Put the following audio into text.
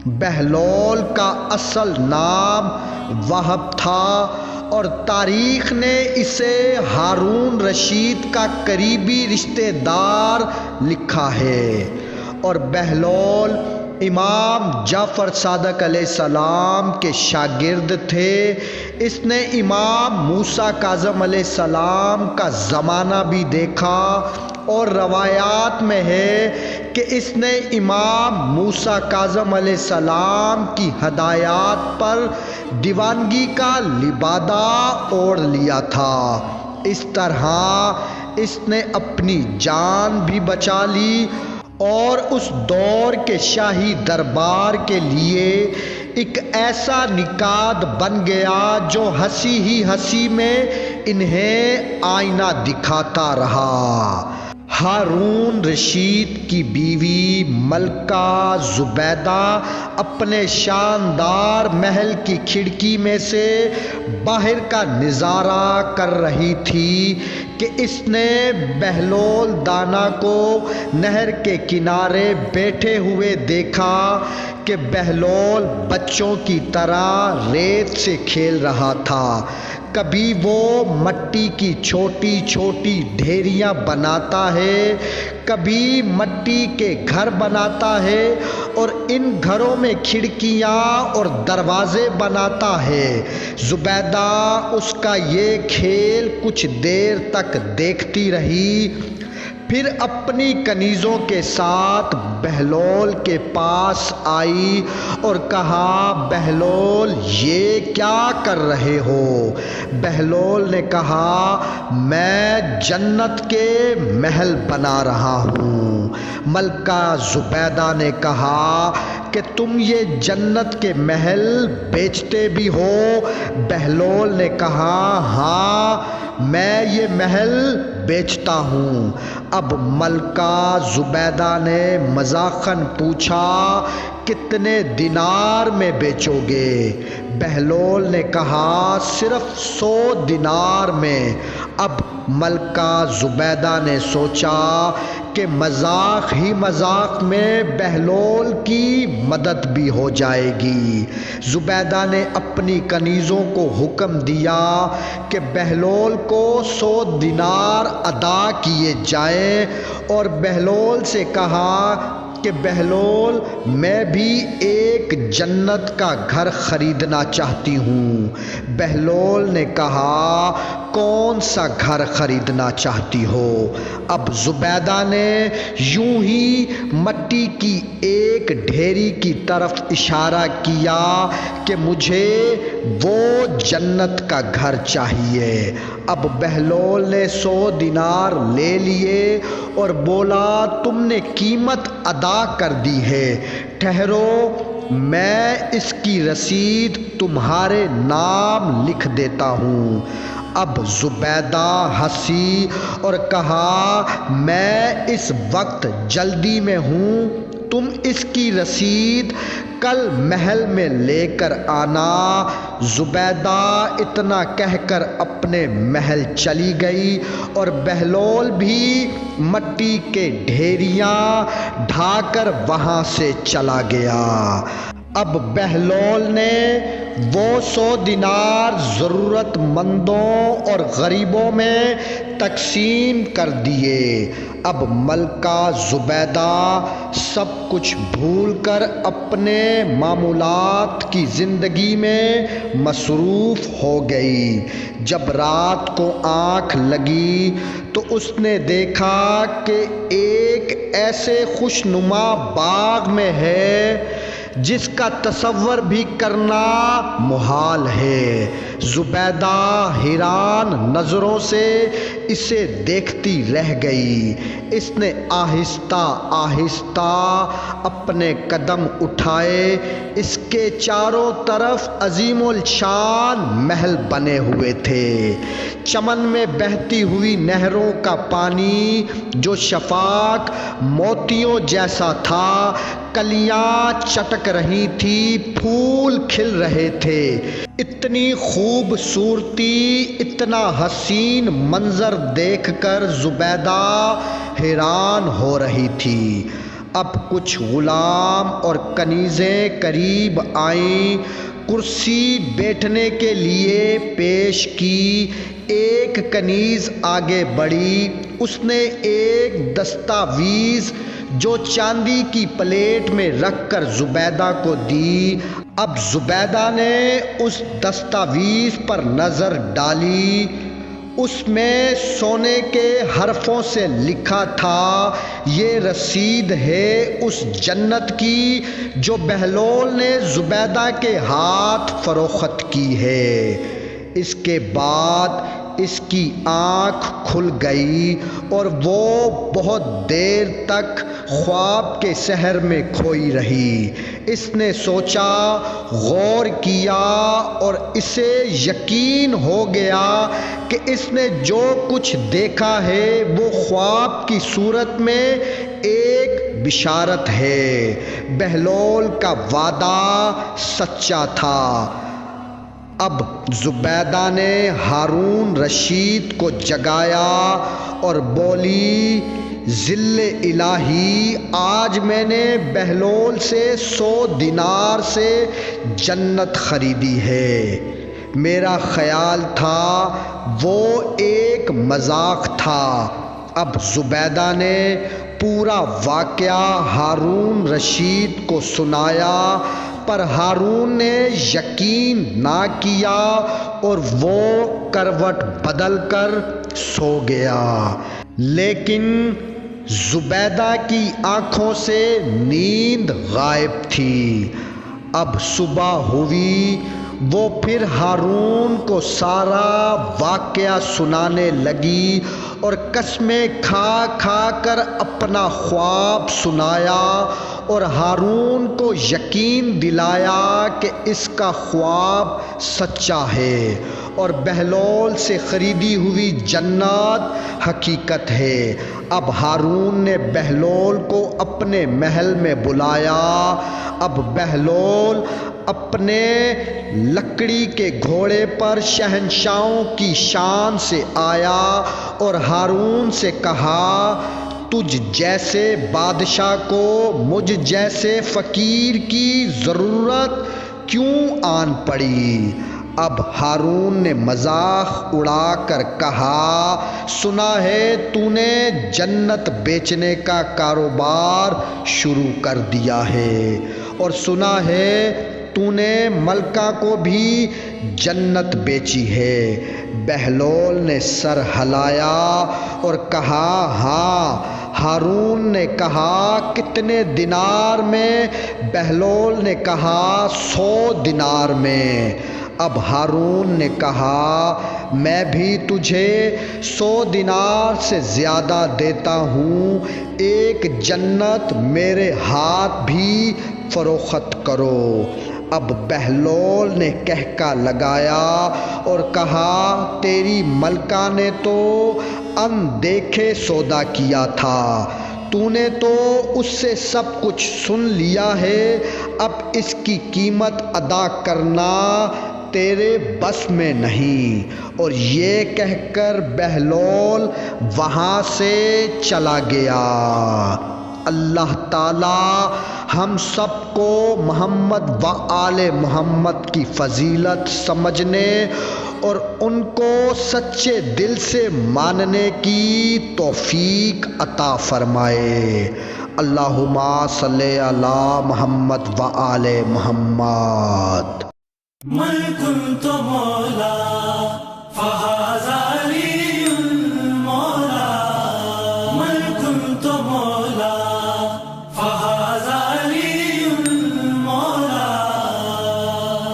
بہلول کا اصل نام وہب تھا اور تاریخ نے اسے ہارون رشید کا قریبی رشتہ دار لکھا ہے، اور بہلول امام جعفر صادق علیہ السلام کے شاگرد تھے۔ اس نے امام موسیٰ کاظم علیہ السلام کا زمانہ بھی دیکھا، اور روایات میں ہے کہ اس نے امام موسیٰ کاظم علیہ السلام کی ہدایات پر دیوانگی کا لبادہ اوڑھ لیا تھا۔ اس طرح اس نے اپنی جان بھی بچا لی اور اس دور کے شاہی دربار کے لیے ایک ایسا نکات بن گیا جو ہنسی ہی ہنسی میں انہیں آئینہ دکھاتا رہا۔ ہارون رشید کی بیوی ملکہ زبیدہ اپنے شاندار محل کی کھڑکی میں سے باہر کا نظارہ کر رہی تھی کہ اس نے بہلول دانا کو نہر کے کنارے بیٹھے ہوئے دیکھا کہ بہلول بچوں کی طرح ریت سے کھیل رہا تھا۔ کبھی وہ مٹی کی چھوٹی چھوٹی ڈھیریاں بناتا ہے، کبھی مٹی کے گھر بناتا ہے اور ان گھروں میں کھڑکیاں اور دروازے بناتا ہے۔ زبیدہ اس کا یہ کھیل کچھ دیر تک دیکھتی رہی، پھر اپنی کنیزوں کے ساتھ بہلول کے پاس آئی اور کہا، بہلول یہ کیا کر رہے ہو؟ بہلول نے کہا، میں جنت کے محل بنا رہا ہوں۔ ملکہ زبیدہ نے کہا کہ تم یہ جنت کے محل بیچتے بھی ہو؟ بہلول نے کہا، ہاں میں یہ محل بیچتا ہوں۔ اب ملکہ زبیدہ نے مذاقاً پوچھا، کتنے دینار میں بیچو گے؟ بہلول نے کہا، صرف 100 دینار میں۔ اب ملکہ زبیدہ نے سوچا کہ مذاق ہی مذاق میں بہلول کی مدد بھی ہو جائے گی۔ زبیدہ نے اپنی کنیزوں کو حکم دیا کہ بہلول کو 100 دینار ادا کیے جائیں، اور بہلول سے کہا کہ بہلول میں بھی ایک جنت کا گھر خریدنا چاہتی ہوں۔ بہلول نے کہا، کون سا گھر خریدنا چاہتی ہو؟ اب زبیدہ نے یوں ہی مٹی کی ایک ڈھیری کی طرف اشارہ کیا کہ مجھے وہ جنت کا گھر چاہیے۔ اب بہلول نے 100 دینار لے لیے اور بولا، تم نے قیمت ادا کر دی ہے، ٹھہرو میں اس کی رسید تمہارے نام لکھ دیتا ہوں۔ اب زبیدہ ہنسی اور کہا، میں اس وقت جلدی میں ہوں، تم اس کی رسید کل محل میں لے کر آنا۔ زبیدہ اتنا کہہ کر اپنے محل چلی گئی اور بہلول بھی مٹی کے ڈھیریاں ڈھا کر وہاں سے چلا گیا۔ اب بہلول نے وہ 100 دینار ضرورت مندوں اور غریبوں میں تقسیم کر دیے۔ اب ملکہ زبیدہ سب کچھ بھول کر اپنے معمولات کی زندگی میں مصروف ہو گئی۔ جب رات کو آنکھ لگی تو اس نے دیکھا کہ ایک ایسے خوشنما باغ میں ہے جس کا تصور بھی کرنا محال ہے۔ زبیدہ حیران نظروں سے اسے دیکھتی رہ گئی۔ اس نے آہستہ آہستہ اپنے قدم اٹھائے۔ اس کے چاروں طرف عظیم الشان محل بنے ہوئے تھے۔ چمن میں بہتی ہوئی نہروں کا پانی جو شفاف موتیوں جیسا تھا، کلیاں چٹک رہی تھی، پھول کھل رہے تھے۔ اتنی خوبصورتی، اتنا حسین منظر دیکھ کر زبیدہ حیران ہو رہی تھی۔ اب کچھ غلام اور کنیزیں قریب آئیں، کرسی بیٹھنے کے لیے پیش کی۔ ایک کنیز آگے بڑھی، اس نے ایک دستاویز جو چاندی کی پلیٹ میں رکھ کر زبیدہ کو دی۔ اب زبیدہ نے اس دستاویز پر نظر ڈالی، اس میں سونے کے حرفوں سے لکھا تھا، یہ رسید ہے اس جنت کی جو بہلول نے زبیدہ کے ہاتھ فروخت کی ہے۔ اس کے بعد اس کی آنکھ کھل گئی اور وہ بہت دیر تک خواب کے سحر میں کھوئی رہی۔ اس نے سوچا، غور کیا اور اسے یقین ہو گیا کہ اس نے جو کچھ دیکھا ہے وہ خواب کی صورت میں ایک بشارت ہے۔ بہلول کا وعدہ سچا تھا۔ اب زبیدہ نے ہارون رشید کو جگایا اور بولی، ذل الہی، آج میں نے بہلول سے 100 دینار سے جنت خریدی ہے۔ میرا خیال تھا وہ ایک مذاق تھا۔ اب زبیدہ نے پورا واقعہ ہارون رشید کو سنایا، پر ہارون نے یقین نہ کیا اور وہ کروٹ بدل کر سو گیا۔ لیکن زبیدہ کی آنکھوں سے نیند غائب تھی۔ اب صبح ہوئی، وہ پھر ہارون کو سارا واقعہ سنانے لگی اور قسمیں کھا کھا کر اپنا خواب سنایا اور ہارون کو یقین دلایا کہ اس کا خواب سچا ہے اور بہلول سے خریدی ہوئی جنت حقیقت ہے۔ اب ہارون نے بہلول کو اپنے محل میں بلایا۔ اب بہلول اپنے لکڑی کے گھوڑے پر شہنشاہوں کی شان سے آیا اور ہارون سے کہا، تجھ جیسے بادشاہ کو مجھ جیسے فقیر کی ضرورت کیوں آن پڑی؟ اب ہارون نے مذاق اڑا کر کہا، سنا ہے تو نے جنت بیچنے کا کاروبار شروع کر دیا ہے اور سنا ہے تو نے ملکہ کو بھی جنت بیچی ہے۔ بہلول نے سر ہلایا اور کہا، ہاں۔ ہارون نے کہا، کتنے دینار میں؟ بہلول نے کہا، 100 دینار میں۔ اب ہارون نے کہا، میں بھی تجھے 100 دینار سے زیادہ دیتا ہوں، ایک جنت میرے ہاتھ بھی فروخت کرو۔ اب بہلول نے کہکا لگایا اور کہا، تیری ملکہ نے تو اندیکھے سودا کیا تھا، تو نے تو اس سے سب کچھ سن لیا ہے، اب اس کی قیمت ادا کرنا تیرے بس میں نہیں۔ اور یہ کہہ کر بہلول وہاں سے چلا گیا۔ اللہ تعالی ہم سب کو محمد و آل محمد کی فضیلت سمجھنے اور ان کو سچے دل سے ماننے کی توفیق عطا فرمائے۔ اللہم صلی علی محمد و آل محمد۔ من كنت مولا فهذا